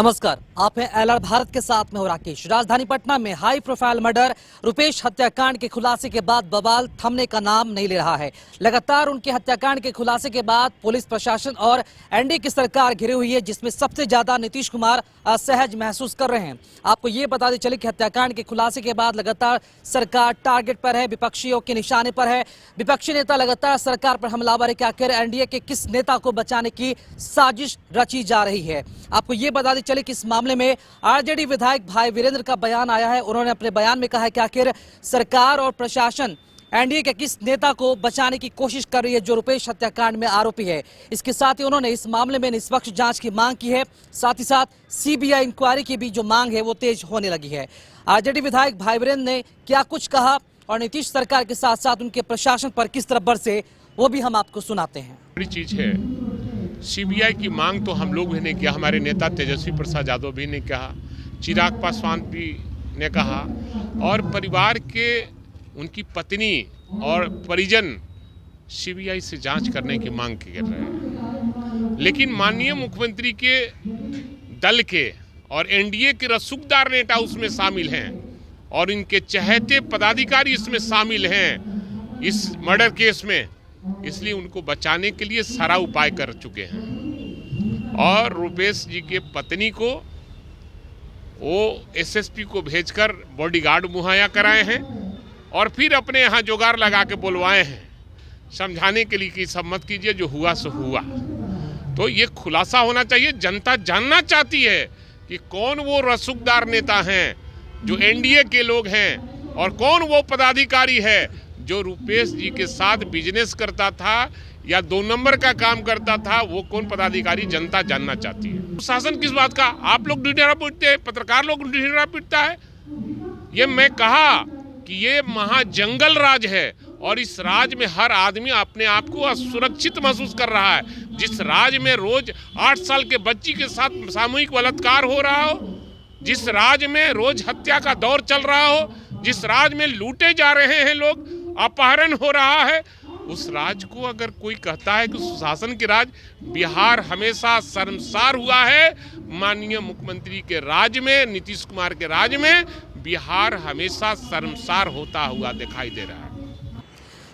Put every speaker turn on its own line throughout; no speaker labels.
नमस्कार, आप हैं एलआर भारत के साथ में हो राकेश। राजधानी पटना में हाई प्रोफाइल मर्डर रुपेश हत्याकांड के खुलासे के बाद बवाल थमने का नाम नहीं ले रहा है। लगातार उनके हत्याकांड के खुलासे के बाद पुलिस प्रशासन और एनडीए की सरकार घिरी हुई है, जिसमें सबसे ज्यादा नीतीश कुमार असहज महसूस कर रहे हैं। आपको ये बताते चले कि हत्याकांड के खुलासे के बाद लगातार सरकार टारगेट पर है, विपक्षियों के निशाने पर है। विपक्षी नेता लगातार सरकार पर हमलावर है कि आखिर एनडीए के किस नेता को बचाने की साजिश रची जा रही है। आपको ये बताते चले कि इस मामले में आरजेडी विधायक भाई वीरेंद्र का बयान आया है। उन्होंने अपने बयान में कहा है कि आखिर सरकार और प्रशासन एनडीए के किस नेता को बचाने की कोशिश कर रही है जो रुपेश हत्याकांड में आरोपी है। इसके साथ ही उन्होंने इस मामले में निष्पक्ष जांच की मांग की है। साथ ही साथ सीबीआई इंक्वायरी की भी जो मांग है वो तेज होने लगी है। आरजेडी विधायक भाई वीरेंद्र ने क्या कुछ कहा और नीतीश सरकार के साथ साथ उनके प्रशासन पर किस तरह बरसे, वो भी हम आपको सुनाते हैं।
बड़ी चीज है, सीबीआई की मांग तो हम लोग भी ने किया, हमारे नेता तेजस्वी प्रसाद यादव भी ने कहा, चिराग पासवान भी ने कहा, और परिवार के उनकी पत्नी और परिजन सीबीआई से जांच करने की मांग कर रहे हैं। लेकिन माननीय मुख्यमंत्री के दल के और एनडीए के रसूखदार नेता उसमें शामिल हैं और इनके चहेते पदाधिकारी इसमें शामिल हैं इस मर्डर केस में, इसलिए उनको बचाने के लिए सारा उपाय कर चुके हैं। और रुपेश जी के पत्नी को वो एसएसपी को भेजकर बॉडीगार्ड मुहैया कराए हैं और फिर अपने यहाँ जुगाड़ लगा के बुलवाए हैं समझाने के लिए कि सब मत कीजिए, जो हुआ सो हुआ। तो ये खुलासा होना चाहिए। जनता जानना चाहती है कि कौन वो रसूखदार नेता हैं जो एनडीए के लोग हैं और कौन वो पदाधिकारी है जो रुपेश जी के साथ बिजनेस करता था या 2 नंबर का काम करता था। वो कौन पदाधिकारी जनता जानना चाहती है। शासन किस बात का? आप लोग ढिंढोरा पीटते हैं, पत्रकार लोग ढिंढोरा पीटता है। ये मैं कहा कि ये महाजंगल राज है और इस राज में हर आदमी अपने आप को असुरक्षित महसूस कर रहा है। जिस राज में रोज 8 साल के बच्ची के साथ सामूहिक बलात्कार हो रहा हो, जिस राज में रोज हत्या का दौर चल रहा हो, जिस राज में लूटे जा रहे हैं लोग, अपहरण हो रहा है, उस राज को अगर कोई कहता है कि सुशासन के राज, बिहार हमेशा शर्मसार हुआ है। माननीय मुख्यमंत्री के राज में, नीतीश कुमार के राज में बिहार हमेशा शर्मसार होता हुआ दिखाई दे रहा है।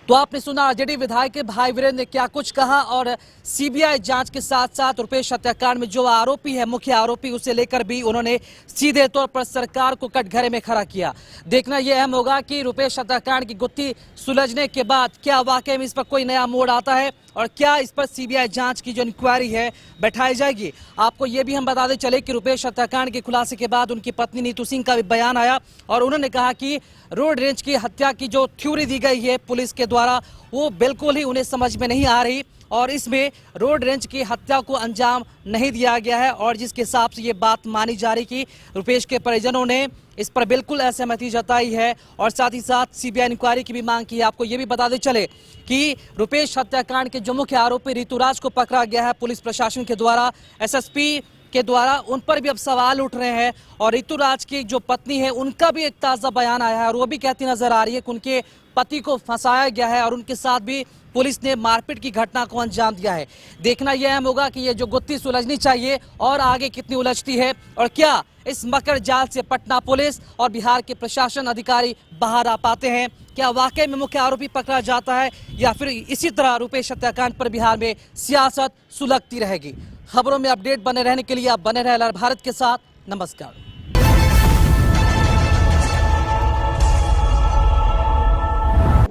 तो आपने सुना आरजेडी विधायक भाई वीरेंद्र ने क्या कुछ कहा और सीबीआई जांच के साथ साथ रुपेश हत्याकांड में जो आरोपी है, मुख्य आरोपी, उसे लेकर भी उन्होंने सीधे तौर पर सरकार को कटघरे में खड़ा किया। देखना यह अहम होगा कि रुपेश हत्याकांड की गुत्थी सुलझने के बाद क्या वाकई में इस पर कोई नया मोड़ आता है और क्या इस पर सीबीआई जांच की जो इंक्वायरी है बैठाई जाएगी। आपको ये भी हम बताते चले कि रुपेश हत्याकांड के खुलासे के बाद उनकी पत्नी नीतू सिंह का भी बयान आया और उन्होंने कहा कि रोड रेंज की हत्या की जो थ्योरी दी गई है पुलिस के द्वारा, वो बिल्कुल ही उन्हें समझ में नहीं आ रही और इसमें रोड रेंज की हत्या को अंजाम नहीं दिया गया है। और जिसके हिसाब से ये बात मानी जा रही कि रुपेश के परिजनों ने इस पर बिल्कुल असहमति जताई है और साथ ही साथ सीबीआई इंक्वायरी की भी मांग की है। आपको ये भी बताते चले कि रुपेश हत्याकांड के जो मुख्य आरोपी ऋतुराज को पकड़ा गया है पुलिस प्रशासन के द्वारा, एसएसपी के द्वारा, उन पर भी अब सवाल उठ रहे हैं। और ऋतुराज की जो पत्नी है उनका भी एक ताज़ा बयान आया है और वो भी कहती नजर आ रही है कि उनके पति को फंसाया गया है और उनके साथ भी पुलिस ने मारपीट की घटना को अंजाम दिया है। देखना यह अहम होगा कि ये जो गुत्थी सुलझनी चाहिए और आगे कितनी उलझती है और क्या इस मकर जाल से पटना पुलिस और बिहार के प्रशासन अधिकारी बाहर आ पाते हैं। क्या वाकई में मुख्य आरोपी पकड़ा जाता है या फिर इसी तरह रुपेश हत्याकांड पर बिहार में सियासत सुलगती रहेगी। खबरों में अपडेट बने रहने के लिए आप बने रहे एलआर भारत के साथ। नमस्कार।